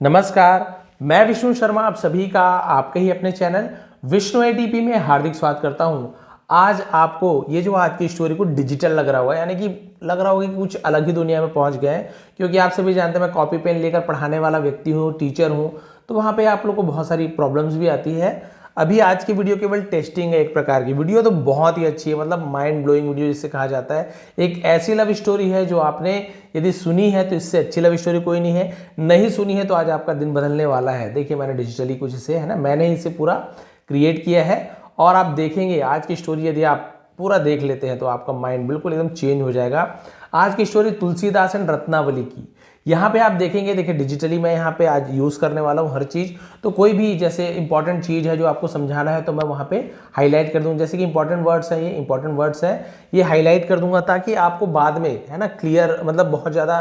नमस्कार, मैं विष्णु शर्मा आप सभी का आपके ही अपने चैनल विष्णु एटीपी में हार्दिक स्वागत करता हूं। आज आपको ये जो आज की स्टोरी को डिजिटल लग रहा होगा, यानी कि लग रहा होगा कि कुछ अलग ही दुनिया में पहुंच गए हैं, क्योंकि आप सभी जानते हैं मैं कॉपी पेन लेकर पढ़ाने वाला व्यक्ति हूँ, टीचर हूँ, तो वहाँ पे आप लोग को बहुत सारी प्रॉब्लम्स भी आती है। अभी आज की वीडियो केवल टेस्टिंग है, एक प्रकार की वीडियो तो बहुत ही अच्छी है, मतलब माइंड ब्लोइंग वीडियो जिसे कहा जाता है। एक ऐसी लव स्टोरी है जो आपने यदि सुनी है तो इससे अच्छी लव स्टोरी कोई नहीं है, नहीं सुनी है तो आज आपका दिन बदलने वाला है। देखिए मैंने डिजिटली कुछ इसे है ना, मैंने इसे पूरा क्रिएट किया है और आप देखेंगे आज की स्टोरी यदि आप पूरा देख लेते हैं तो आपका माइंड बिल्कुल एकदम चेंज हो जाएगा। आज की स्टोरी तुलसीदास एंड रत्नावली की। यहाँ पे आप देखेंगे, देखिए डिजिटली मैं यहाँ पे आज यूज़ करने वाला हूँ हर चीज़, तो कोई भी जैसे इंपॉर्टेंट चीज़ है जो आपको समझाना है तो मैं वहाँ पे हाईलाइट कर दूँगा। जैसे कि इंपॉर्टेंट वर्ड्स है, ये इंपॉर्टेंट वर्ड्स है, ये हाईलाइट कर दूंगा ताकि आपको बाद में है ना क्लियर, मतलब बहुत ज़्यादा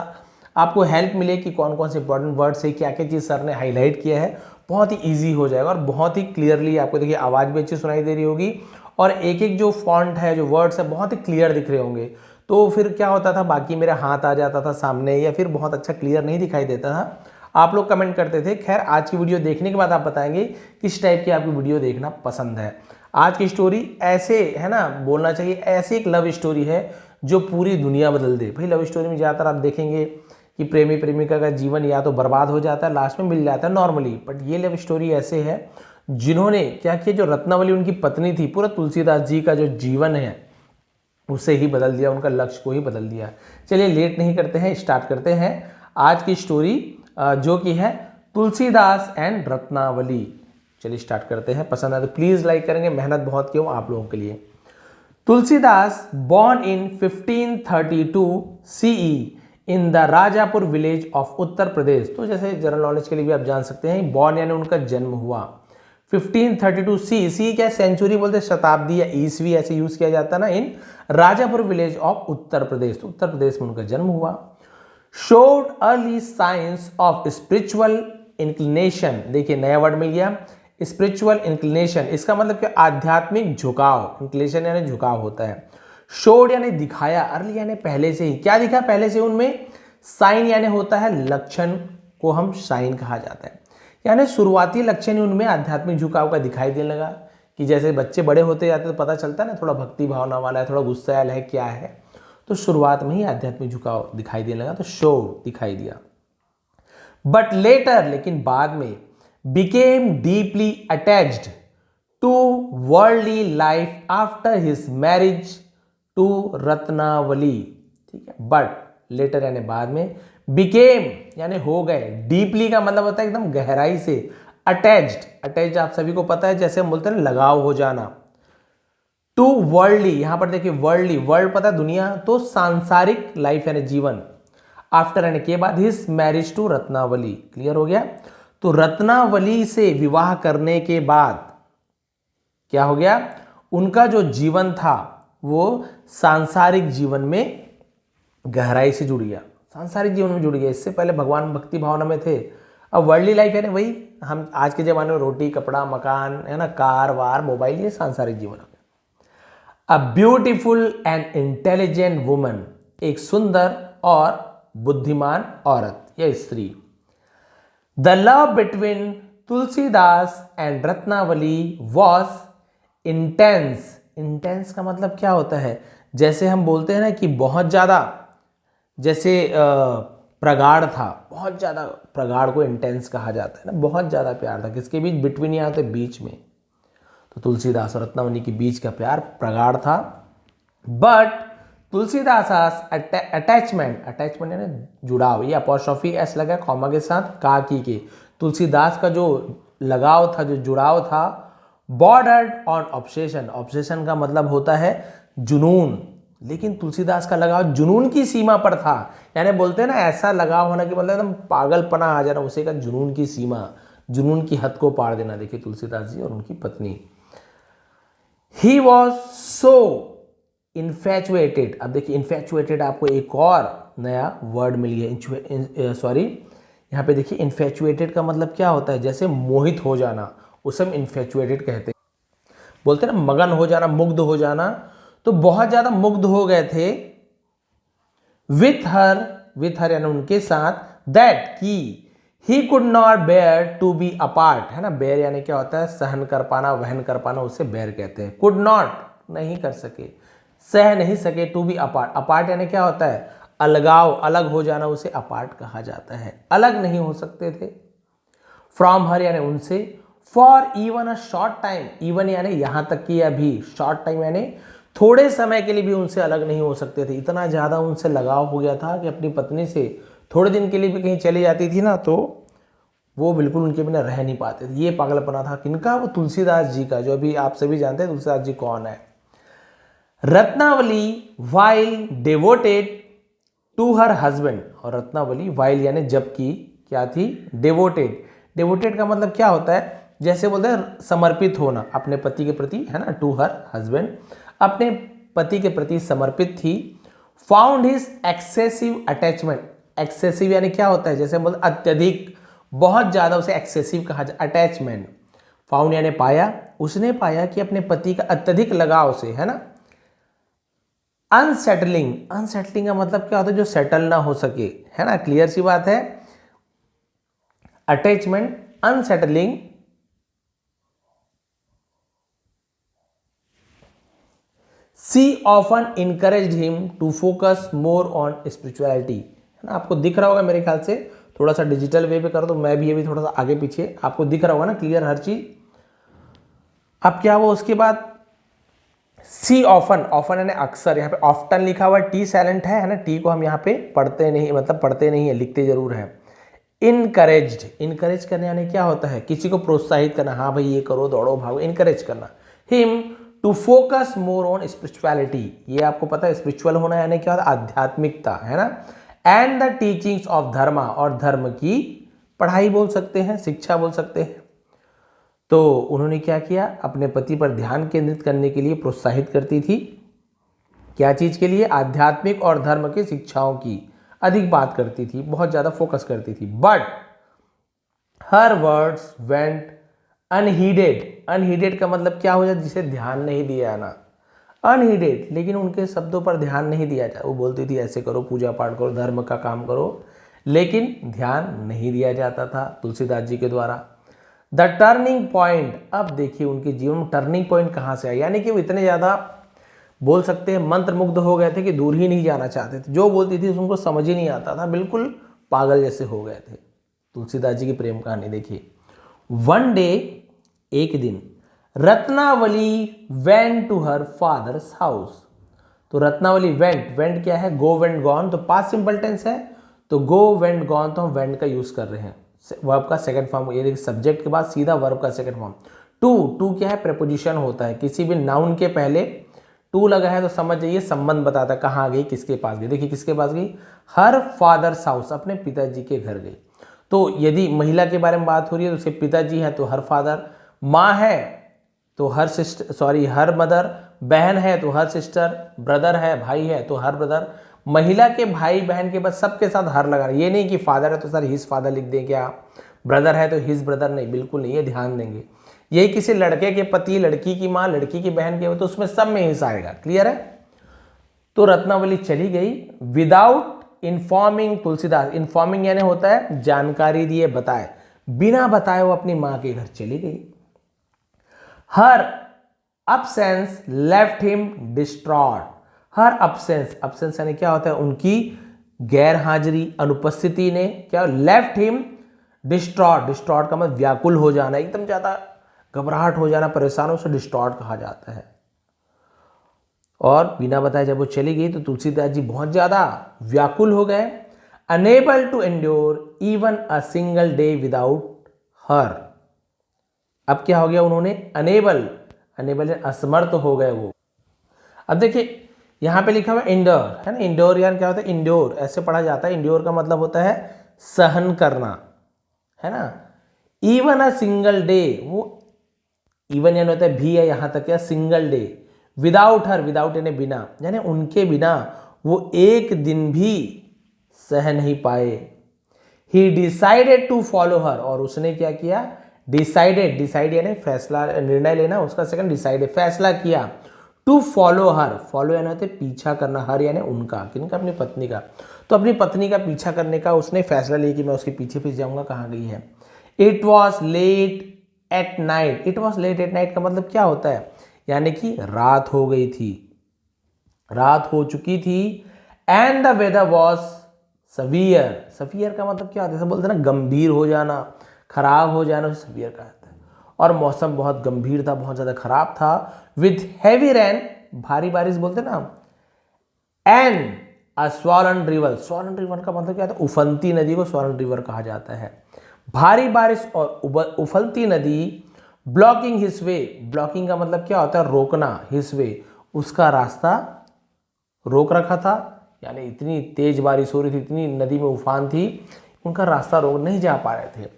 आपको हेल्प मिले कि कौन कौन से इंपॉर्टेंट वर्ड्स है, क्या क्या चीज़ सर ने हाईलाइट किया है। बहुत ही ईजी हो जाएगा और बहुत ही क्लियरली आपको देखिए आवाज़ भी अच्छी सुनाई दे रही होगी और एक एक जो फॉन्ट है, जो वर्ड्स है, बहुत ही क्लियर दिख रहे होंगे। तो फिर क्या होता था, बाकी मेरा हाथ आ जाता था सामने या फिर बहुत अच्छा क्लियर नहीं दिखाई देता था। आप लोग कमेंट करते थे। खैर आज की वीडियो देखने के बाद आप बताएंगे किस टाइप की आपकी वीडियो देखना पसंद है। आज की स्टोरी ऐसे है ना, बोलना चाहिए ऐसे एक लव स्टोरी है जो पूरी दुनिया बदल दे। भाई लव स्टोरी में ज़्यादातर आप देखेंगे कि प्रेमी प्रेमिका का जीवन या तो बर्बाद हो जाता है, लास्ट में मिल जाता है नॉर्मली, बट ये लव स्टोरी ऐसे है जिन्होंने क्या किया, जो रत्नावली उनकी पत्नी थी, पूरा तुलसीदास जी का जो जीवन है उसे ही बदल दिया, उनका लक्ष्य को ही बदल दिया। चलिए लेट नहीं करते हैं, स्टार्ट करते हैं आज की स्टोरी जो कि है तुलसीदास एंड रत्नावली। चलिए स्टार्ट करते हैं। पसंद आए तो प्लीज लाइक करेंगे, मेहनत बहुत की हूँ आप लोगों के लिए। Tulsidas born in 1532 CE in the Rajapur village of Uttar Pradesh. तो जैसे जनरल नॉलेज के लिए भी आप जान सकते हैं, बॉर्न यानी उनका जन्म हुआ 1532 सी क्या सेंचुरी बोलते, शताब्दी या ईस्वी ऐसे यूज किया जाता है ना, इन राजापुर विलेज ऑफ उत्तर प्रदेश। तो उत्तर प्रदेश में उनका जन्म हुआ। Showed early signs of spiritual inclination. देखिए नया वर्ड मिल गया, स्पिरिचुअल इंक्लिनेशन। इसका मतलब क्या, आध्यात्मिक झुकाव। इंक्लिनेशन यानी झुकाव होता है। शोड यानी दिखाया, अर्ली यानी पहले से ही। क्या दिखा पहले से उनमें? साइन यानी होता है लक्षण, को हम साइन कहा जाता है, यानी शुरुआती लक्षण उनमें आध्यात्मिक झुकाव का दिखाई देने लगा। कि जैसे बच्चे बड़े होते जाते तो पता चलता है ना, थोड़ा भक्ति भावना वाला है, थोड़ा गुस्सैल है, क्या है, तो शुरुआत में ही आध्यात्मिक झुकाव दिखाई देने लगा, तो शो दिखाई दिया। बट लेटर, लेकिन बाद में, became deeply attached to worldly life after his marriage to Ratnavali. ठीक है, बट लेटर यानी बाद में, बिकेम यानी हो गए, डीपली का मतलब होता है एकदम गहराई से, अटैच्ड, अटैच्ड आप सभी को पता है, जैसे हम बोलते हैं लगाव हो जाना। टू वर्ल्डली, यहां पर देखिए वर्ल्डली, वर्ल्ड पता है दुनिया, तो सांसारिक लाइफ यानी जीवन, आफ्टर यानी के बाद, his marriage to Ratnavali. Clear हो गया? तो रत्नावली से विवाह करने के बाद क्या हो गया, उनका जो जीवन था वो सांसारिक जीवन में गहराई से जुड़ गया, सांसारिक जीवन में जुड़ गया। इससे पहले भगवान भक्ति भावना में थे, अब वर्ल्डली लाइफ है ना, वही हम आज के जमाने में रोटी कपड़ा मकान है ना, कार वार मोबाइल, ये सांसारिक जीवन है। A beautiful and intelligent woman, एक सुंदर और बुद्धिमान औरत या स्त्री। The love between Tulsidas and Ratnavali was intense. Intense का मतलब क्या होता है, जैसे हम बोलते हैं ना कि बहुत ज़्यादा, जैसे प्रगाढ़ था, बहुत ज़्यादा प्रगाढ़ को इंटेंस कहा जाता है ना, बहुत ज़्यादा प्यार था। किसके बीच? बिटवीन यहाँ तो बीच में, तो तुलसीदास और रत्नावली के बीच का प्यार प्रगाढ़ था। बट तुलसीदास अटैचमेंट, अटैचमेंट यानी जुड़ाव, ये अपॉस्ट्रोफी एस लगा कॉमा के साथ, का की के, तुलसीदास का जो लगाव था, जो जुड़ाव था, बॉर्डर्ड ऑन ऑब्सेशन। ऑब्सेशन का मतलब होता है जुनून, लेकिन तुलसीदास का लगाव जुनून की सीमा पर था। यानी बोलते हैं ना ऐसा लगाव होना कि मतलब एकदम पागलपना आ जाना, उसे का जुनून की सीमा, जुनून की हद को पार देना। देखिए तुलसीदास जी और उनकी पत्नी। He was so infatuated. अब देखिए इन्फैचुएटेड, आपको एक और नया वर्ड मिल गया, सॉरी यहाँ पे देखिए इन्फैचुएटेड का मतलब क्या होता है, जैसे मोहित हो जाना, उसे हम इन्फैचुएटेड कहते हैं। बोलते हैं ना मगन हो जाना, मुग्ध हो जाना, तो बहुत ज्यादा मुग्ध हो गए थे विथ हर यानी उनके साथ, दैट की he could not bear to be apart, है ना, बेयर यानी क्या होता है, सहन कर पाना, वहन कर पाना, उसे बेयर कहते हैं। कुड नॉट नहीं कर सके, सह नहीं सके, टू बी अपार्ट, अपार्ट यानी क्या होता है, अलगाव, अलग हो जाना, उसे अपार्ट कहा जाता है, अलग नहीं हो सकते थे। फ्रॉम हर यानी उनसे, for even a short time, even यानी यहां तक कि अभी, शॉर्ट टाइम यानी थोड़े समय के लिए भी उनसे अलग नहीं हो सकते थे। इतना ज्यादा उनसे लगाव हो गया था कि अपनी पत्नी से थोड़े दिन के लिए भी कहीं चली जाती थी ना, तो वो बिल्कुल उनके बिना रह नहीं पाते थे। ये पागलपना था किनका, वो तुलसीदास जी का, जो अभी आप सभी जानते हैं तुलसीदास जी कौन है। Ratnavali while devoted to her husband, और रत्नावली वाइल यानी जबकि क्या थी, डिवोटेड, डिवोटेड का मतलब क्या होता है, जैसे बोलते हैं समर्पित होना अपने पति के प्रति, है ना, टू हर हस्बैंड, अपने पति के प्रति समर्पित थी। Found his excessive attachment, excessive यानी क्या होता है, जैसे बोलते अत्यधिक, बहुत ज्यादा, उसे एक्सेसिव कहा जाए, अटैचमेंट। फाउंड यानी पाया, उसने पाया कि अपने पति का अत्यधिक लगाव से, है ना। अनसेटलिंग, अनसेटलिंग का मतलब क्या होता है, जो सेटल ना हो सके, है ना, क्लियर सी बात है। Attachment, unsettling. She often encouraged him to focus more on spirituality, है ना, आपको दिख रहा होगा मेरे ख्याल से, थोड़ा सा डिजिटल वे पे करो तो मैं भी अभी थोड़ा सा आगे पीछे, आपको दिख रहा होगा ना क्लियर हर चीज। अब क्या हुआ उसके बाद, सी ऑफन, ऑफन यानी अक्सर, यहाँ पे ऑफ्टन लिखा हुआ, टी साइलेंट है ना, टी को हम यहाँ पे पढ़ते नहीं, मतलब पढ़ते नहीं है, लिखते जरूर है। इनकरेज्ड, इनकरेज करने यानी क्या होता है, किसी को प्रोत्साहित करना, हाँ भाई ये करो, दौड़ो भागो, इनकरेज करना। Him to focus more on spirituality, ये आपको पता है स्पिरिचुअल होना यानी क्या होता है, आध्यात्मिकता, है ना। एंड द टीचिंग्स ऑफ धर्मा, और धर्म की पढ़ाई बोल सकते हैं, शिक्षा बोल सकते हैं। तो उन्होंने क्या किया, अपने पति पर ध्यान केंद्रित करने के लिए प्रोत्साहित करती थी। क्या चीज के लिए, आध्यात्मिक और धर्म की शिक्षाओं की अधिक बात करती थी, बहुत ज्यादा फोकस करती थी। बट हर वर्ड्स वेंट अनहीडेड, अनहीडेड का मतलब क्या हो जाए, जिसे ध्यान नहीं दिया जाना, अनहीडेड, लेकिन उनके शब्दों पर ध्यान नहीं दिया जाए। वो बोलती थी ऐसे करो, पूजा पाठ करो, धर्म का काम करो, लेकिन ध्यान नहीं दिया जाता था तुलसीदास जी के द्वारा। द टर्निंग पॉइंट, अब देखिए उनके जीवन में टर्निंग पॉइंट कहां से आया, यानी कि वो इतने ज्यादा बोल सकते हैं मंत्रमुग्ध हो गए थे कि दूर ही नहीं जाना चाहते थे, जो बोलती थी उनको समझ ही नहीं आता था, बिल्कुल पागल जैसे हो गए थे। तुलसीदास जी की प्रेम कहानी देखिए। वन डे, एक दिन, Ratnavali went to her father's house, तो रत्नावली वेंट, वेंट क्या है, गो वेंट गॉन, तो पास्ट सिंपल टेंस है, तो गो वेंट गॉन तो हम वेंट का यूज कर रहे हैं, वर्ब का सेकंड फॉर्म, ये देखिए सब्जेक्ट के बाद सीधा वर्ब का सेकंड फॉर्म। टू, टू क्या है, प्रेपोजिशन होता है, किसी भी नाउन के पहले टू लगा है तो समझ जाइए संबंध बताता है, कहाँ गई, किसके पास गई। देखिए किसके पास गई, हर फादर्स हाउस, अपने पिताजी के घर गई। तो यदि महिला के बारे में बात हो रही है तो उसके पिताजी है तो हर फादर, माँ है तो her sister, sorry her mother, बहन है तो हर सिस्टर, ब्रदर है भाई है तो हर ब्रदर। महिला के भाई बहन के बाद सबके साथ हर लगा, ये नहीं कि फादर है तो सर हिज फादर लिख दें क्या, ब्रदर है तो हिज ब्रदर, नहीं, बिल्कुल नहीं, ये ध्यान देंगे। यही किसी लड़के के पति, लड़की की माँ, लड़की की बहन के, तो उसमें सब में हिस्सा आएगा, क्लियर है। तो रत्नावली चली गई विदाउट इन्फॉर्मिंग तुलसीदास, इन्फॉर्मिंग यानी होता है जानकारी दिए, बताए, बिना बताए वो अपनी मां के घर चली गई। हर absence लेफ्ट हिम डिस्ट्रॉट, हर absence, absence यानी क्या होता है, उनकी गैर हाजिरी, अनुपस्थिति ने क्या, लेफ्ट हिम डिस्ट्रॉट, डिस्ट्रॉट का मतलब व्याकुल हो जाना, एकदम ज्यादा घबराहट हो जाना, परेशान हो, उसे डिस्ट्रॉट कहा जाता है। और बिना बताए जब वो चली गई तो तुलसीदास जी बहुत ज्यादा व्याकुल हो गए। Unable to endure even a single day without her, अब क्या हो गया, उन्होंने अनेबल, अनेबल असमर्थ हो गए वो। अब देखिए यहां पे लिखा हुआ इंडोर, है ना, इंडोर यानी क्या होता है, इंडोर ऐसे पढ़ा जाता है, इंडोर का मतलब होता है सहन करना, है ना। इवन अ सिंगल डे, वो इवन यानी होता है भी है यहां तक, क्या, सिंगल डे, विदाउट हर, विदाउट यानी बिना, यानी उनके बिना वो एक दिन भी सह नहीं पाए। He decided to follow her, और उसने क्या किया, डिसाइडेड, डिसाइड यानी फैसला, निर्णय लेना, उसका सेकंड डिसाइडेड, फैसला किया, टू फॉलो हर, फॉलो यानी होते पीछा करना, हर यानी उनका, किनका, अपनी पत्नी का। तो अपनी पत्नी का पीछा करने का उसने फैसला लिया कि मैं उसके पीछे पीछे जाऊंगा, कहाँ गई है। It was late at night, it was late at night का मतलब क्या होता है, यानी कि रात हो गई थी, रात हो चुकी थी। And the weather was severe, severe का मतलब क्या होता है, बोलते हैं ना गंभीर हो जाना, खराब हो जाना, उसे सवियर कहा जाता है। और मौसम बहुत गंभीर था, बहुत ज़्यादा खराब था। विथ हैवी रेन, भारी बारिश बोलते ना। And a swollen river, swollen river का मतलब क्या होता है, उफनती नदी को स्वॉलन रिवर कहा जाता है। भारी बारिश और उफलती नदी ब्लॉकिंग हिज वे, ब्लॉकिंग का मतलब क्या होता है, रोकना, हिज वे, उसका रास्ता रोक रखा था, यानी इतनी तेज बारिश हो रही थी, इतनी नदी में उफान थी, उनका रास्ता रोक नहीं जा पा रहे थे।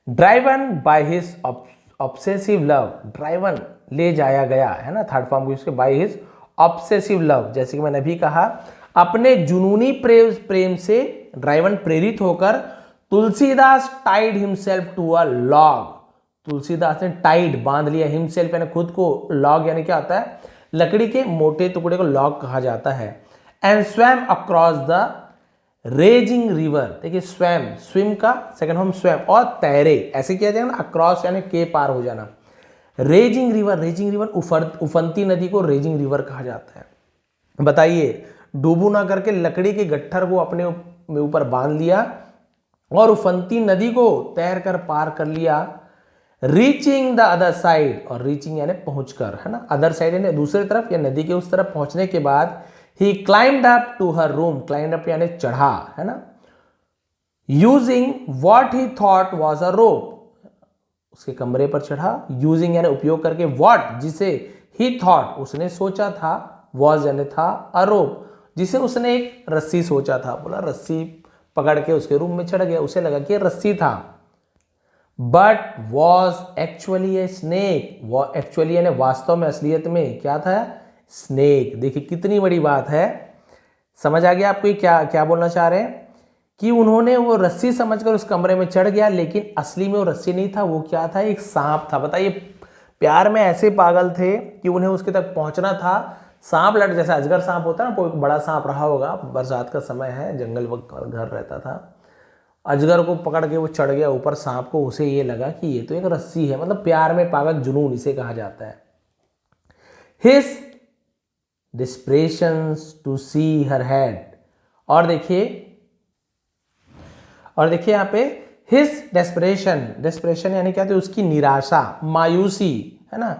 Driven by his obsessive love, driven ले जाया गया है ना, थर्ड फॉर्म उसके, बाय हिज ऑब्सेसिव लव, जैसे कि मैंने अभी कहा, अपने जुनूनी प्रेम से ड्राइवन प्रेरित होकर Tulsidas tied himself to a log, Tulsidas ने टाइड बांध लिया, हिमसेल्फ यानी खुद को, लॉग यानी क्या होता है, लकड़ी के मोटे टुकड़े को लॉग कहा जाता है। And swum across the raising river, देखिए स्वैम, स्विम का सेकंड फॉर्म स्वैम, और तैरे, ऐसे किया जाएगा ना, अक्रॉस यानी के पार हो जाना। रेजिंग रिवर, रेजिंग रिवर उफनती नदी को रेजिंग रिवर कहा जाता है। बताइए, डूबू ना करके लकड़ी के गट्ठर को अपने ऊपर बांध लिया और उफनती नदी को तैर कर पार कर लिया। रीचिंग द अदर साइड, और रीचिंग यानी पहुंचकर, है ना, अदर साइड यानी दूसरी तरफ या नदी के उस तरफ पहुंचने के बाद ही climbed up to her room, climbed up यानी चढ़ा, है ना, using what he thought was a rope, उसके कमरे पर चढ़ा, यूजिंग यानी उपयोग करके, व्हाट जिसे, ही थॉट उसने सोचा था, वाज यानी था, अ रोप जिसे उसने एक रस्सी सोचा था, बोला रस्सी पकड़ के उसके रूम में चढ़ गया, उसे लगा कि रस्सी था। But was actually a snake, वो एक्चुअली यानी वास्तव में, असलियत में क्या था, स्नेक। देखिए कितनी बड़ी बात है, समझ आ गया आपको क्या क्या बोलना चाह रहे हैं, कि उन्होंने वो रस्सी समझकर उस कमरे में चढ़ गया, लेकिन असली में वो रस्सी नहीं था, वो क्या था, एक सांप था। बताइए, प्यार में ऐसे पागल थे कि उन्हें उसके तक पहुंचना था, सांप लड़, जैसे अजगर सांप होता है ना, कोई बड़ा सांप रहा होगा, बरसात का समय है, जंगल वक्त घर रहता था, अजगर को पकड़ के वो चढ़ गया ऊपर सांप को, उसे ये लगा कि ये तो एक रस्सी है, मतलब प्यार में पागल, जुनून इसे कहा जाता है। His desperations to see her head, और देखिए यहाँ पे हिज डेस्परेशन, डेस्परेशन यानी क्या था, उसकी निराशा, मायूसी, है ना,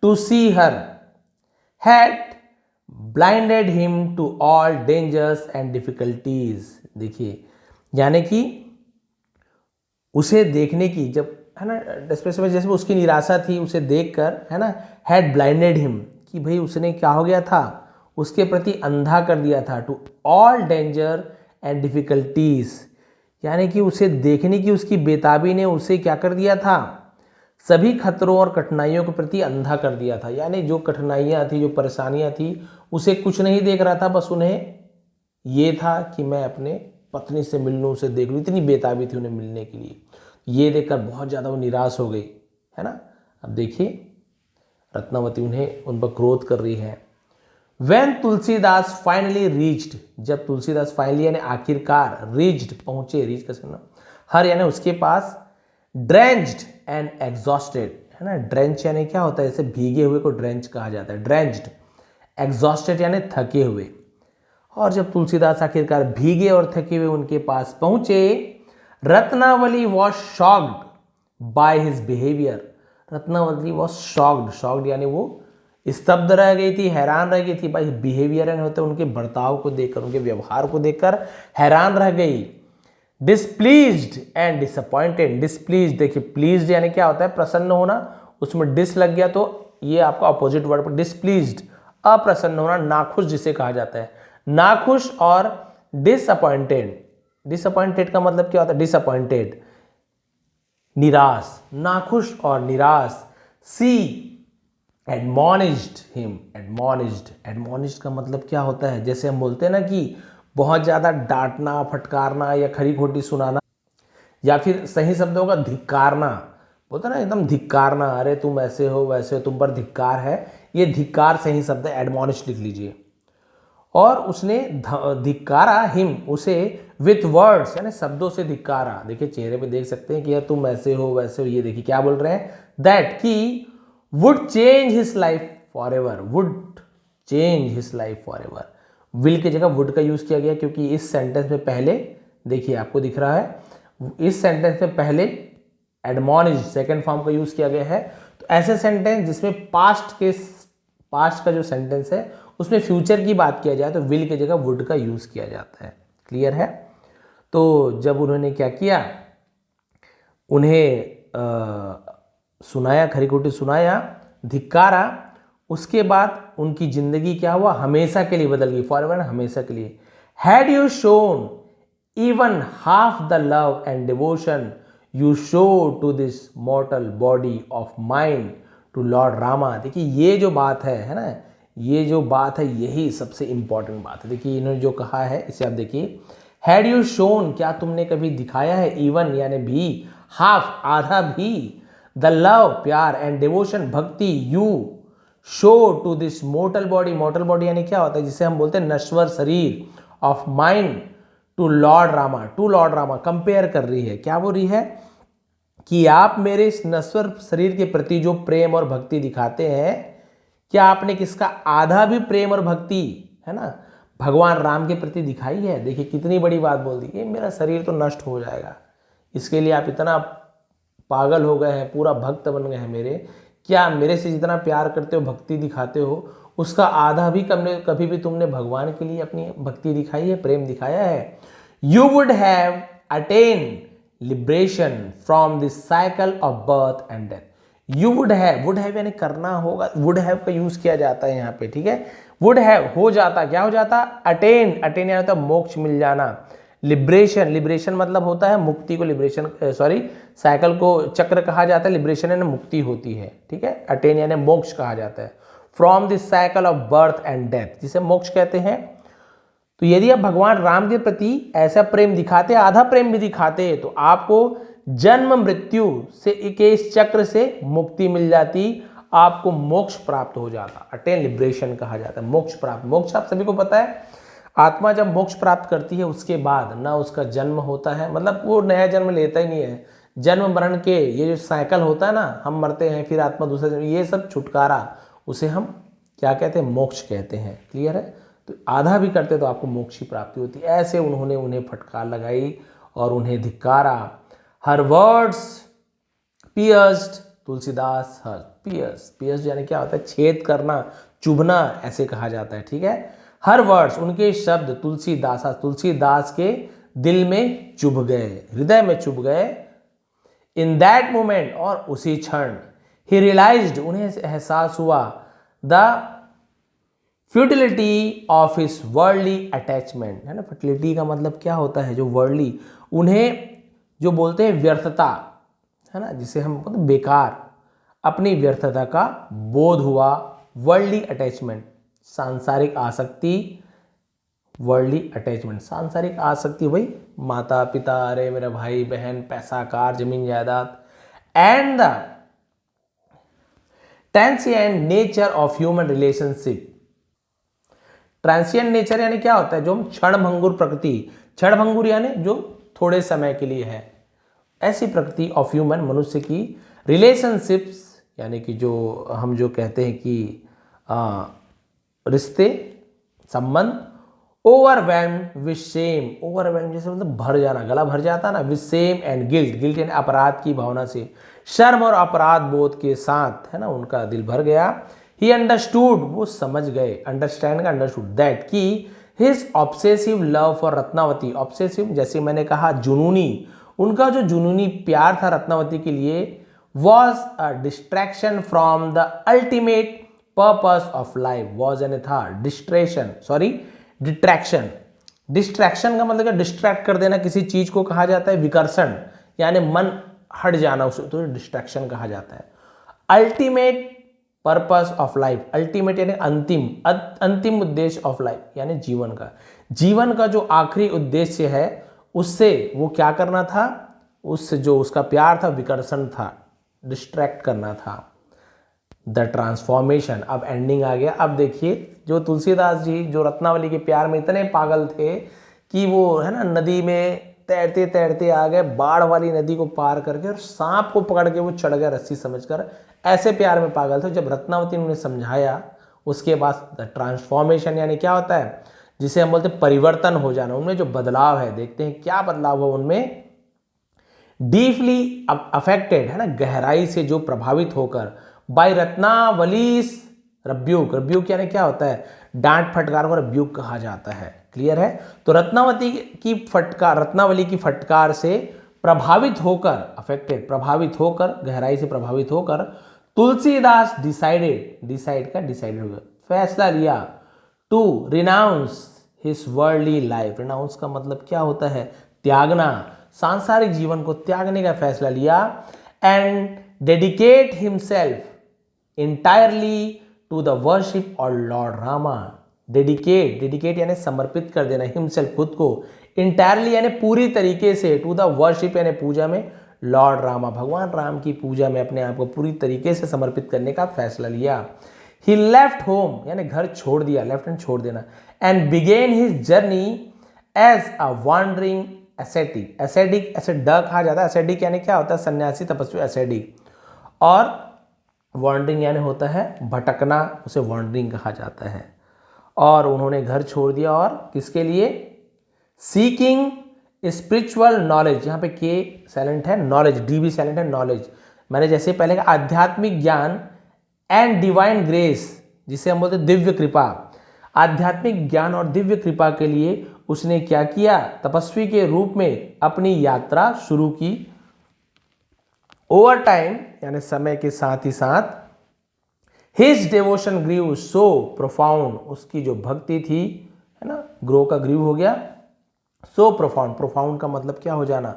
to see her had blinded him to all dangers and difficulties. देखिए यानी कि उसे देखने की, जब, है ना, डेस्परेशन, जैसे उसकी निराशा थी उसे देखकर, है ना, हैड ब्लाइंडेड हिम, कि भाई उसने क्या हो गया था, उसके प्रति अंधा कर दिया था, to all danger and difficulties, यानी कि उसे देखने की उसकी बेताबी ने उसे क्या कर दिया था, सभी खतरों और कठिनाइयों के प्रति अंधा कर दिया था। यानी जो कठिनाइयाँ थी, जो परेशानियाँ थी, उसे कुछ नहीं देख रहा था, बस उन्हें ये था कि मैं अपने पत्नी से मिल लूँ, उसे देख लूँ, इतनी बेताबी थी उन्हें मिलने के लिए। ये देखकर बहुत ज़्यादा वो निराश हो गई, है ना। अब देखिए रत्नावती उन्हें उन पर क्रोध कर रही है। When तुलसीदास फाइनली रीच्ड, जब तुलसीदास फाइनली यानी आखिरकार, रीच्ड पहुंचे, रीच कैसे ना, हर यानी उसके पास, ड्रेंच्ड एंड एग्जॉस्टेड, है ना, ड्रेंच यानी क्या होता है, जैसे भीगे हुए को ड्रेंच कहा जाता है, ड्रेंच्ड, एग्जॉस्टेड यानी थके हुए। और जब तुलसीदास आखिरकार भीगे और थके हुए उनके पास पहुंचे, Ratnavali was shocked by his behaviour, Ratnavali was shocked, shocked यानी वो स्तब्ध रह गई थी, हैरान रह गई थी, भाई बिहेवियर यानी होते उनके बर्ताव को देखकर, उनके व्यवहार को देखकर हैरान रह गई। डिसप्लीज्ड एंड डिसअपॉइंटेड, डिसप्लीज्ड, देखिए प्लीज्ड यानी क्या होता है, प्रसन्न होना, उसमें डिस लग गया तो ये आपका अपोजिट वर्ड पर, डिसप्लीज्ड अप्रसन्न होना, नाखुश जिसे कहा जाता है, नाखुश, और डिसअपॉइंटेड, डिसअपॉइंटेड का मतलब क्या होता है, डिसअपॉइंटेड निराश, नाखुश और निराश। सी एडमॉनिज्ड हिम, एडमॉनिज्ड, एडमॉनिज्ड का मतलब क्या होता है, जैसे हम बोलते हैं ना कि बहुत ज़्यादा डांटना, फटकारना या खरी खोटी सुनाना, या फिर सही शब्दों का धिक्कारना, बोलते ना एकदम धिक्कारना, अरे तुम ऐसे हो वैसे हो, तुम पर धिक्कार है, ये धिक्कार से ही शब्द है, एडमोनिश लिख लीजिए। और उसने धिक्कारा हिम, उसे विथ वर्ड्स यानी शब्दों से धिक्कारा। देखिए चेहरे पे देख सकते हैं कि यार तुम ऐसे हो वैसे हो। ये देखिए क्या बोल रहे हैं, दैट की would change his life for ever, would change his life for ever. Will की जगह वुड का यूज किया गया क्योंकि इस सेंटेंस में पहले, देखिए आपको दिख रहा है, इस सेंटेंस में पहले एडमोनिश सेकंड फॉर्म का यूज किया गया है। तो ऐसे सेंटेंस जिसमें पास्ट का जो सेंटेंस है उसमें फ्यूचर की बात किया जाए तो विल की जगह वुड का यूज किया जाता है। क्लियर है। तो जब उन्होंने क्या किया, उन्हें सुनाया, खरी खोटी सुनाया, धिक्कारा, उसके बाद उनकी जिंदगी क्या हुआ, हमेशा के लिए बदल गई, फॉरएवर, हमेशा के लिए। Had you shown even half the love and devotion you show to this mortal body of mind to lord Rama. देखिए ये जो बात है ना, ये जो बात है यही सबसे इंपॉर्टेंट बात है। देखिए इन्होंने जो कहा है इसे आप देखिए, हैड यू शोन, क्या तुमने कभी दिखाया है, इवन यानी भी, हाफ आधा भी, द लव प्यार, एंड डिवोशन भक्ति, you show to this mortal body, mortal body यानी क्या होता है, जिसे हम बोलते हैं नश्वर शरीर, of mind to lord Rama, to lord Rama. Compare कर रही है, क्या बोल रही है कि आप मेरे इस नश्वर शरीर के प्रति जो प्रेम और भक्ति दिखाते हैं, क्या आपने किसका आधा भी प्रेम और भक्ति है ना भगवान राम के प्रति दिखाई है। देखिए कितनी बड़ी बात बोल दी, ये मेरा शरीर तो नष्ट हो जाएगा, इसके लिए आप इतना पागल हो गए हैं, पूरा भक्त बन गए हैं मेरे, क्या मेरे से जितना प्यार करते हो, भक्ति दिखाते हो, उसका आधा भी कभी भी तुमने भगवान के लिए अपनी भक्ति दिखाई है, प्रेम दिखाया है। You would have attain liberation from this cycle of birth and death. You would have यानी करना होगा, वुड हैव का यूज किया जाता है यहाँ पे, ठीक है। वुड हैव हो जाता, क्या हो जाता, अटेन, अटेन यानी तो मोक्ष मिल जाना। लिबरेशन, लिबरेशन मतलब होता है मुक्ति को, लिबरेशन साइकिल को चक्र कहा जाता है, लिबरेशन यानी मुक्ति होती है, ठीक है। अटेन यानी मोक्ष कहा जाता है, from this cycle of birth and death, जिसे मोक्ष कहते हैं। तो यदि आप भगवान राम के प्रति ऐसा प्रेम दिखाते, आधा प्रेम भी दिखाते, तो आपको जन्म मृत्यु से के इस चक्र से मुक्ति मिल जाती, आपको मोक्ष प्राप्त हो जाता। अटेन लिबरेशन कहा जाता है, मोक्ष प्राप्त। मोक्ष आप सभी को पता है, आत्मा जब मोक्ष प्राप्त करती है उसके बाद ना उसका जन्म होता है, मतलब वो नया जन्म लेता ही नहीं है। जन्म मरण के ये जो साइकिल होता है ना, हम मरते हैं फिर आत्मा दूसरा जन्म, ये सब छुटकारा, उसे हम क्या कहते हैं, मोक्ष कहते हैं। क्लियर है। तो आधा भी करते तो आपको मोक्ष की प्राप्ति होती। ऐसे उन्होंने उन्हें फटकार लगाई और उन्हें धिक्कारा। हर वर्ड्स पियर्स्ड तुलसीदास हर, पियर्स यानी क्या होता है, छेद करना, चुभना, ऐसे कहा जाता है, ठीक है। हर वर्ड्स, उनके शब्द तुलसीदास के दिल में चुभ गए, हृदय में चुभ गए। इन दैट मोमेंट, और उसी क्षण, ही रियलाइज्ड, उन्हें एहसास हुआ, the futility of his worldly attachment, है ना। फर्टिलिटी का मतलब क्या होता है, जो वर्ल्डली, उन्हें जो बोलते हैं व्यर्थता, है ना, जिसे हम बोलते हैं बेकार, अपनी व्यर्थता का बोध हुआ। वर्ल्डली अटैचमेंट, सांसारिक आसक्ति, वर्ल्डली अटैचमेंट, सांसारिक आसक्ति वही माता पिता, अरे मेरा भाई बहन, पैसा, कार, जमीन जायदाद, and the transient nature of human relationship. Transient nature यानी क्या होता है, जो हम क्षणभंगुर प्रकृति, क्षणभंगुर यानी जो थोड़े समय के लिए है, ऐसी प्रकृति ऑफ ह्यूमन, मनुष्य की, रिलेशनशिप्स यानी कि जो हम जो कहते हैं कि रिश्ते, संबंध, ओवरवेल्म विद शेम, ओवरवेल्म जैसे मतलब भर जाना, गला भर जाता ना, with shame and guilt, guilt यानी अपराध की भावना से, शर्म और अपराध बोध के साथ, है ना, उनका दिल भर गया। ही अंडरस्टूड, वो समझ गए, अंडरस्टैंड का अंडरस्टूड, दैट की his obsessive love for Ratnavati, obsessive जैसे मैंने कहा जुनूनी, उनका जो जुनूनी प्यार था रत्नावती के लिए, was a distraction from the ultimate purpose of life, was यानी था, डिट्रैक्शन, डिस्ट्रैक्शन का मतलब डिस्ट्रैक्ट कर देना किसी चीज को कहा जाता है विकर्षण, यानी मन हट जाना, उसे तो डिस्ट्रैक्शन कहा जाता है। Ultimate purpose of life, ultimate यानी अंतिम, अंतिम उद्देश्य ऑफ लाइफ यानी जीवन का जो आखिरी उद्देश्य है, उससे वो क्या करना था, उससे जो उसका प्यार था विकर्षण था, डिस्ट्रैक्ट करना था। The transformation. अब एंडिंग आ गया। अब देखिए जो तुलसीदास जी जो रत्नावली के प्यार में इतने पागल थे कि वो है ना नदी में तैरते तैरते आ गए, बाढ़ वाली नदी को पार करके, और सांप को पकड़ के वो चढ़ गए रस्सी समझकर। ऐसे प्यार में पागल थे। जब रत्नावती ने उन्हें समझाया, उसके बाद द ट्रांसफॉर्मेशन यानी क्या होता है, जिसे हम बोलते हैं परिवर्तन हो जाना, उनमें जो बदलाव है, देखते हैं क्या बदलाव हो उनमें। डीपली अफेक्टेड है ना, गहराई से जो प्रभावित होकर, बाय रत्नावलीस रब्यूक। रब्यूक यानी क्या होता है, डांट फटकार को रब्यूक कहा जाता है। क्लियर है। तो रत्नावती की फटकार, रत्नावली की फटकार से प्रभावित होकर, अफेक्टेड प्रभावित होकर, गहराई से प्रभावित होकर, तुलसीदास डिसाइडेड का डिसाइडेड हो गया, फैसला लिया, to renounce his worldly life. Renounce का मतलब क्या होता है, त्यागना, सांसारिक जीवन को त्यागने का फैसला लिया। And dedicate himself entirely to the worship of Lord Rama. Dedicate यानी समर्पित कर देना, हिमसेल्फ खुद को, इंटायरली यानी पूरी तरीके से, टू द वर्शिप यानी पूजा में, लॉर्ड रामा भगवान राम की पूजा में अपने आप को पूरी तरीके से समर्पित करने का फैसला लिया। ही लेफ्ट होम यानी घर छोड़ दिया, लेफ्ट एंड छोड़ देना, and began his journey as a wandering ascetic. Ascetic ऐसे ड कहा जाता है। एसेडिक यानी क्या होता है, सन्यासी तपस्वी एसेडिक। और वॉन्डरिंग यानी होता है भटकना, उसे वॉन्डरिंग कहा जाता है। और उन्होंने घर छोड़ दिया, और किसके लिए, सीकिंग स्पिरिचुअल नॉलेज। यहाँ पे के साइलेंट है, नॉलेज डी भी साइलेंट है, नॉलेज मैंने जैसे पहले कहा आध्यात्मिक ज्ञान एंड डिवाइन ग्रेस, जिसे हम बोलते दिव्य कृपा। आध्यात्मिक ज्ञान और दिव्य कृपा के लिए उसने क्या किया, तपस्वी के रूप में अपनी यात्रा शुरू की। ओवर टाइम यानी समय के साथ ही साथ, his devotion grew so profound, उसकी जो भक्ति थी है ना, ग्रो का ग्रीव हो गया, सो प्रोफाउंड। प्रोफाउंड का मतलब क्या हो जाना,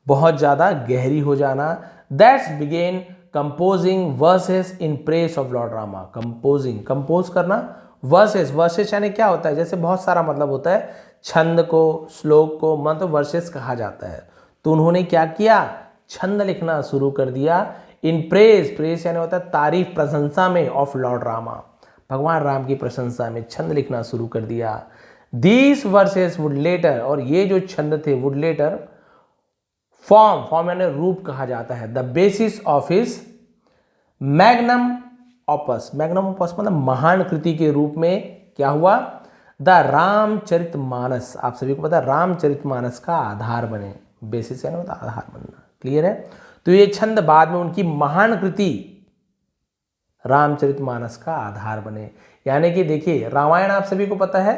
बहुत ज्यादा गहरी हो जाना। That's began composing verses in praise of Lord Rama. Composing, compose करना, वर्सेस, वर्सेस यानी क्या होता है, जैसे बहुत सारा मतलब होता है, छंद को, श्लोक को, मंत्र वर्सेस कहा जाता है। तो उन्होंने क्या किया, छंद लिखना शुरू कर दिया। इन प्रेस, प्रेस यानी होता है तारीफ, प्रशंसा में, ऑफ लॉर्ड रामा, भगवान राम की प्रशंसा में छंद लिखना शुरू कर दिया। दीज वर्सेस वुड लेटर, और ये जो छंद थे वुड लेटर फॉर्म, फॉर्म यानी रूप कहा जाता है, the basis of his magnum opus. Magnum opus मतलब महान कृति के रूप में क्या हुआ, द रामचरितमानस। आप सभी को पता है रामचरितमानस का आधार बने, बेसिस यानी होता आधार बनना। क्लियर है। तो ये छंद बाद में उनकी महान कृति रामचरितमानस का आधार बने। यानी कि देखिए रामायण आप सभी को पता है,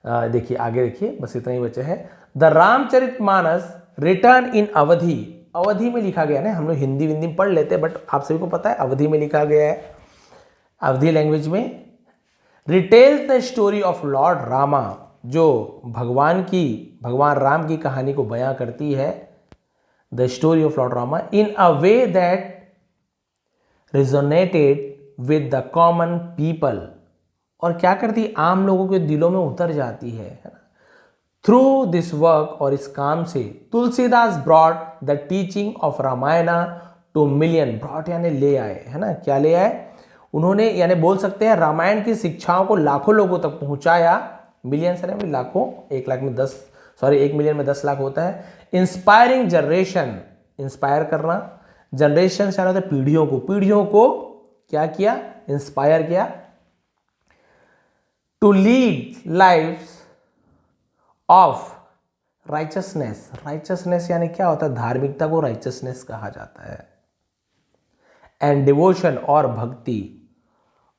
देखिए आगे देखिए, बस इतना ही बचा है। द रामचरितमानस रिटर्न इन अवधि, अवधि में लिखा गया ना, हम लोग हिंदी विंदी पढ़ लेते हैं, बट आप सभी को पता है अवधि में लिखा गया है, अवधि लैंग्वेज में। Retells the story of Lord Rama, जो भगवान राम की कहानी को बयां करती है, the story of Lord Rama, in a way that resonated with the common people, और क्या करती, आम लोगों के दिलों में उतर जाती है ना। थ्रू दिस वर्क, और इस काम से, Tulsidas brought the teaching of Ramayana two million. Brought यानी ले आए, है ना, क्या ले आए उन्होंने, यानी बोल सकते हैं रामायण की शिक्षाओं को लाखों लोगों तक पहुंचाया। मिलियन से नहीं, लाखों, 1 लाख में 10, सॉरी 1 मिलियन में 10 लाख होता है। इंस्पायरिंग जनरेशन, इंस्पायर करना, जनरेशन से होता है पीढ़ियों को क्या किया, इंस्पायर किया। To lead life of righteousness, righteousness यानी क्या होता है, धार्मिकता को राइचसनेस कहा जाता है। एंड डिवोशन, और भक्ति,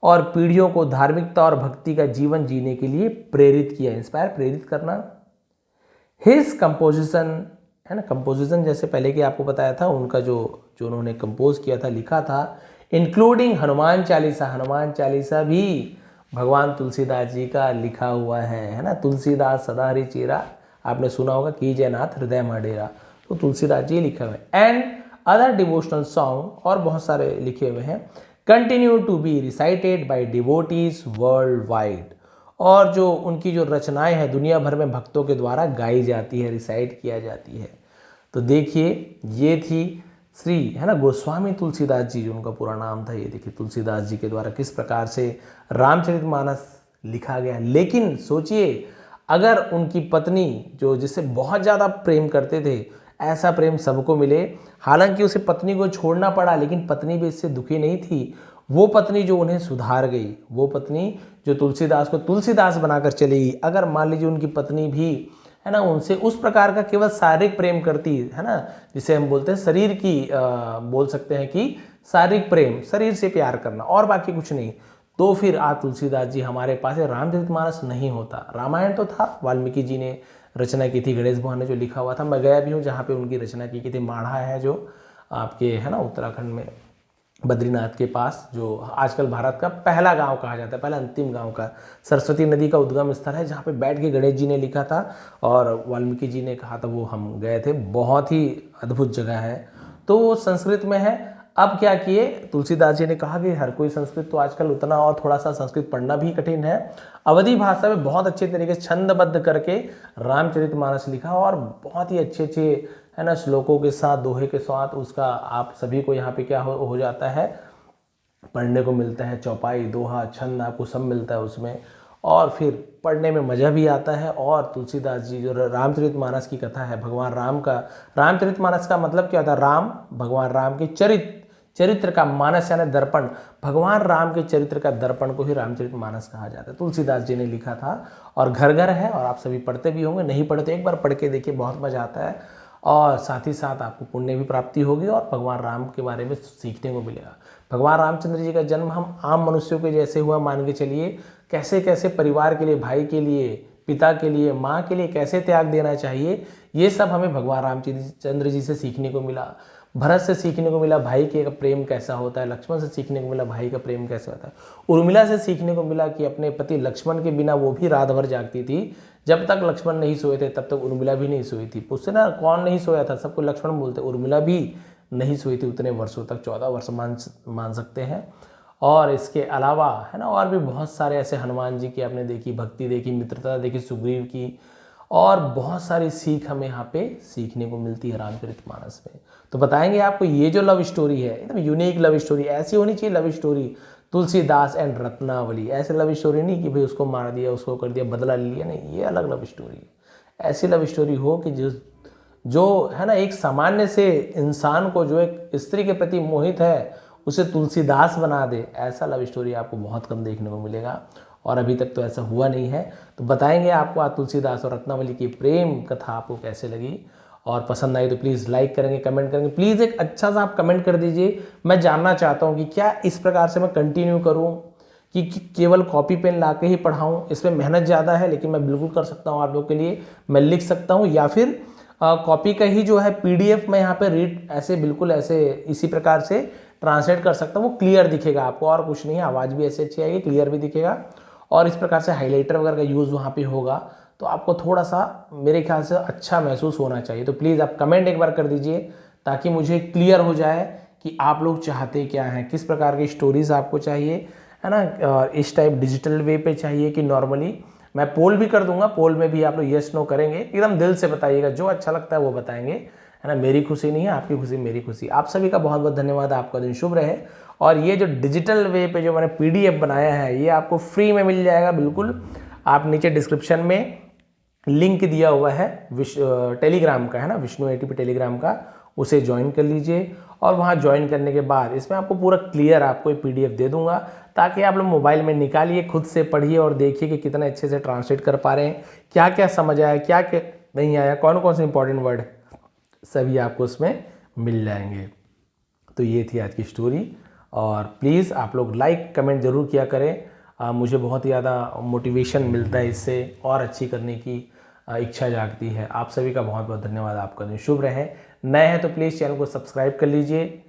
और पीढ़ियों को धार्मिकता और भक्ति का जीवन जीने के लिए प्रेरित किया। इंस्पायर, प्रेरित करना। हिज कंपोजिशन है ना, कंपोजिशन जैसे पहले कि आपको बताया था, उनका जो उन्होंने कंपोज किया था, लिखा था, इंक्लूडिंग हनुमान चालीसा। हनुमान चालीसा भी भगवान तुलसीदास जी का लिखा हुआ है ना। तुलसीदास सदा हरि चेरा, आपने सुना होगा, कीजय नाथ हृदय माडेरा, तो तुलसीदास जी लिखा हुआ है। एंड अदर डिवोशनल सॉन्ग, और बहुत सारे लिखे हुए हैं। Continue to be recited by devotees worldwide, और जो उनकी जो रचनाएं हैं दुनिया भर में भक्तों के द्वारा गाई जाती है, रिसाइट किया जाती है। तो देखिए ये थी श्री है ना गोस्वामी तुलसीदास जी, जो उनका पूरा नाम था, ये देखिए तुलसीदास जी के द्वारा किस प्रकार से रामचरितमानस लिखा गया। लेकिन सोचिए, अगर उनकी पत्नी जो जिससे बहुत ज़्यादा प्रेम करते थे, ऐसा प्रेम सबको मिले, हालांकि उसे पत्नी को छोड़ना पड़ा, लेकिन पत्नी भी इससे दुखी नहीं थी। वो पत्नी जो उन्हें सुधार गई, वो पत्नी जो तुलसीदास को तुलसीदास बनाकर चली गई, अगर मान लीजिए उनकी पत्नी भी है ना उनसे उस प्रकार का केवल शारीरिक प्रेम करती है ना, जिसे हम बोलते हैं शरीर की बोल सकते हैं कि शारीरिक प्रेम, शरीर से प्यार करना और बाकी कुछ नहीं, तो फिर आज तुलसीदास जी हमारे पास रामचरितमानस नहीं होता। रामायण तो था, वाल्मीकि जी ने रचना की थी, गणेश भगवान ने जो लिखा हुआ था, मैं गया भी हूँ जहाँ पे उनकी रचना की थी। माढ़ा है जो आपके है ना उत्तराखंड में बद्रीनाथ के पास, जो आजकल भारत का पहला गांव कहा जाता है, पहला अंतिम गांव का, सरस्वती नदी का उद्गम स्थल है, जहाँ पे बैठ के गणेश जी ने लिखा था और वाल्मीकि जी ने कहा था, वो हम गए थे, बहुत ही अद्भुत जगह है। तो वो संस्कृत में है। अब क्या किए, तुलसीदास जी ने कहा कि हर कोई संस्कृत तो आजकल उतना, और थोड़ा सा संस्कृत पढ़ना भी कठिन है, अवधी भाषा में बहुत अच्छे तरीके से छंदबद्ध करके रामचरितमानस लिखा, और बहुत ही अच्छे अच्छे है ना श्लोकों के साथ, दोहे के साथ उसका आप सभी को यहाँ पे क्या हो जाता है, पढ़ने को मिलता है। चौपाई, दोहा, छंद आपको सब मिलता है उसमें, और फिर पढ़ने में मज़ा भी आता है। और तुलसीदास जी जो रामचरितमानस की कथा है, भगवान राम का, रामचरितमानस का मतलब क्या होता है, राम, भगवान राम के चरित्र का, मानस यानी दर्पण, भगवान राम के चरित्र का दर्पण को ही रामचरितमानस कहा जाता है। तुलसीदास जी ने लिखा था और घर घर है, और आप सभी पढ़ते भी होंगे, नहीं पढ़ते एक बार पढ़ के देखिए, बहुत मज़ा आता है, और साथ ही साथ आपको पुण्य भी प्राप्ति होगी और भगवान राम के बारे में सीखने को मिलेगा। भगवान रामचंद्र जी का जन्म हम आम मनुष्यों के जैसे हुआ मान के चलिए, कैसे कैसे परिवार के लिए, भाई के लिए, पिता के लिए, माँ के लिए कैसे त्याग देना चाहिए, ये सब हमें भगवान रामचंद्र जी से सीखने को मिला। भरत से सीखने को मिला भाई के प्रेम कैसा होता है, लक्ष्मण से सीखने को मिला भाई का प्रेम कैसा होता है, उर्मिला से सीखने को मिला कि अपने पति लक्ष्मण के बिना वो भी रात भर जागती थी, जब तक लक्ष्मण नहीं सोए थे तब तक उर्मिला भी नहीं सोई थी। उससे ना कौन नहीं सोया था, सबको लक्ष्मण बोलते, उर्मिला भी नहीं सोई थी उतने वर्षों तक, 14 वर्ष मान सकते हैं। और इसके अलावा है ना और भी बहुत सारे ऐसे, हनुमान जी की आपने देखी, भक्ति देखी, मित्रता देखी सुग्रीव की, और बहुत सारी सीख हमें यहाँ पे सीखने को मिलती है रामचरितमानस में। तो बताएंगे आपको, ये जो लव स्टोरी है एकदम यूनिक लव स्टोरी, ऐसी होनी चाहिए love story, Tulsidas and Ratnavali. ऐसे लव स्टोरी नहीं कि भाई उसको मार दिया, उसको कर दिया, बदला ले लिया, नहीं, ये अलग लव स्टोरी है। ऐसी लव स्टोरी हो कि जो है ना एक सामान्य से इंसान को, जो एक स्त्री के प्रति मोहित है, उसे तुलसीदास बना दे, ऐसा लव स्टोरी आपको बहुत कम देखने को मिलेगा, और अभी तक तो ऐसा हुआ नहीं है। तो बताएंगे आपको आज तुलसीदास और रत्नावली की प्रेम कथा आपको कैसे लगी, और पसंद आई तो प्लीज़ लाइक करेंगे, कमेंट करेंगे, प्लीज़ एक अच्छा सा आप कमेंट कर दीजिए। मैं जानना चाहता हूँ कि क्या इस प्रकार से मैं कंटिन्यू करूँ, कि केवल कॉपी पेन ला के ही पढ़ाऊँ, इसमें मेहनत ज़्यादा है, लेकिन मैं बिल्कुल कर सकता हूँ आप लोग के लिए, मैं लिख सकता हूँ, या फिर कॉपी का ही जो है PDF में यहाँ पे रीड ऐसे बिल्कुल ऐसे इसी प्रकार से ट्रांसलेट कर सकता हूँ, वो क्लियर दिखेगा आपको, और कुछ नहीं है, आवाज़ भी ऐसे अच्छी आएगी, क्लियर भी दिखेगा, और इस प्रकार से हाइलाइटर वगैरह का यूज़ वहाँ पे होगा, तो आपको थोड़ा सा मेरे ख्याल से अच्छा महसूस होना चाहिए। तो प्लीज़ आप कमेंट एक बार कर दीजिए, ताकि मुझे क्लियर हो जाए कि आप लोग चाहते क्या हैं, किस प्रकार की स्टोरीज़ आपको चाहिए, है ना, इस टाइप डिजिटल वे पे चाहिए कि नॉर्मली। मैं पोल भी कर दूंगा, पोल में भी आप लोग यस नो करेंगे, एकदम दिल से बताइएगा, जो अच्छा लगता है वो बताएंगे, है ना, मेरी खुशी नहीं है, आपकी खुशी मेरी खुशी। आप सभी का बहुत बहुत धन्यवाद, आपका दिन शुभ रहे। और ये जो डिजिटल वे पे जो मैंने PDF बनाया है, ये आपको फ्री में मिल जाएगा बिल्कुल। आप नीचे डिस्क्रिप्शन में लिंक दिया हुआ है टेलीग्राम का, है ना, विष्णु ATP टेलीग्राम का, उसे ज्वाइन कर लीजिए। और वहाँ ज्वाइन करने के बाद इसमें आपको पूरा क्लियर आपको एक PDF दे दूंगा, ताकि आप लोग मोबाइल में निकालिए, खुद से पढ़िए और देखिए कि कितना अच्छे से ट्रांसलेट कर पा रहे हैं, क्या क्या समझ आया, क्या क्या नहीं आया, कौन कौन से इंपॉर्टेंट वर्ड, सभी आपको उसमें मिल जाएंगे। तो ये थी आज की स्टोरी, और प्लीज़ आप लोग लाइक कमेंट ज़रूर किया करें, मुझे बहुत ज़्यादा मोटिवेशन मिलता है इससे, और अच्छी करने की इच्छा जागती है। आप सभी का बहुत बहुत धन्यवाद, आपका दिन शुभ रहे। नए हैं तो प्लीज़ चैनल को सब्सक्राइब कर लीजिए,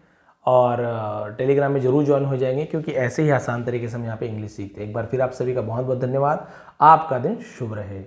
और टेलीग्राम में ज़रूर ज्वाइन हो जाएंगे, क्योंकि ऐसे ही आसान तरीके से हम यहाँ पे इंग्लिश सीखते हैं। एक बार फिर आप सभी का बहुत बहुत धन्यवाद, आपका दिन शुभ रहे।